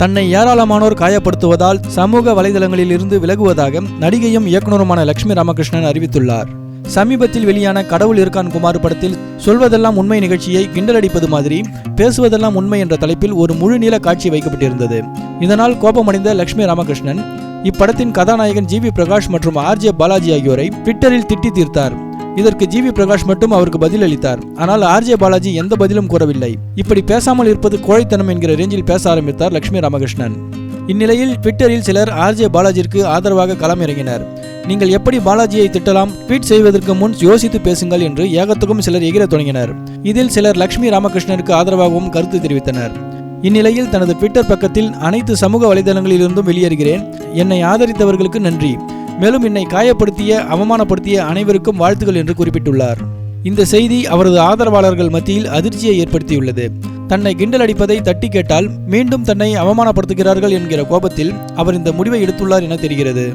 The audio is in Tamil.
தன்னை ஏராளமானோர் காயப்படுத்துவதால் சமூக வலைதளங்களில் இருந்து விலகுவதாக நடிகையும் இயக்குனருமான லட்சுமி ராமகிருஷ்ணன் அறிவித்துள்ளார். சமீபத்தில் வெளியான கடவுள் இருக்கான் குமார் படத்தில் சொல்வதெல்லாம் உண்மை நிகழ்ச்சியை கிண்டலடிப்பது மாதிரி பேசுவதெல்லாம் உண்மை என்ற தலைப்பில் ஒரு முழு நீள காட்சி வைக்கப்பட்டிருந்தது. இதனால் கோபமடைந்த லட்சுமி ராமகிருஷ்ணன் இப்படத்தின் கதாநாயகன் ஜிவி பிரகாஷ் மற்றும் ஆர்ஜே பாலாஜி ஆகியோரை ட்விட்டரில் திட்டி தீர்த்தார். இதற்கு ஜிவி பிரகாஷ் மட்டும் அவருக்கு பதில் அளித்தார். ஆனால் ஆர்ஜே பாலாஜி எந்த பதிலும் கூறவில்லை. இப்படி பேசாமல் இருப்பது கோழைத்தனம் என்கிற ரேஞ்சில் பேச ஆரம்பித்தார் லட்சுமி ராமகிருஷ்ணன். இந்நிலையில் ட்விட்டரில் சிலர் ஆர்ஜே பாலாஜிற்கு ஆதரவாக களம் இறங்கினர். நீங்கள் எப்படி பாலாஜியை திட்டலாம், ட்வீட் செய்வதற்கு முன் யோசித்து பேசுங்கள் என்று ஏகத்துக்கும் சிலர் எகிர தொடங்கினர். இதில் சிலர் லட்சுமி ராமகிருஷ்ணனுக்கு ஆதரவாகவும் கருத்து தெரிவித்தனர். இந்நிலையில் தனது ட்விட்டர் பக்கத்தில் அனைத்து சமூக வலைதளங்களிலிருந்தும் வெளியேறுகிறேன், என்னை ஆதரித்தவர்களுக்கு நன்றி, மேலும் என்னை காயப்படுத்திய அவமானப்படுத்திய அனைவருக்கும் வாழ்த்துகள் என்று குறிப்பிட்டுள்ளார். இந்த செய்தி அவரது ஆதரவாளர்கள் மத்தியில் அதிர்ச்சியை ஏற்படுத்தியுள்ளது. தன்னை கிண்டல் அடிப்பதை தட்டி கேட்டால் மீண்டும் தன்னை அவமானப்படுத்துகிறார்கள் என்கிற கோபத்தில் அவர் இந்த முடிவை எடுத்துள்ளார் என தெரிகிறது.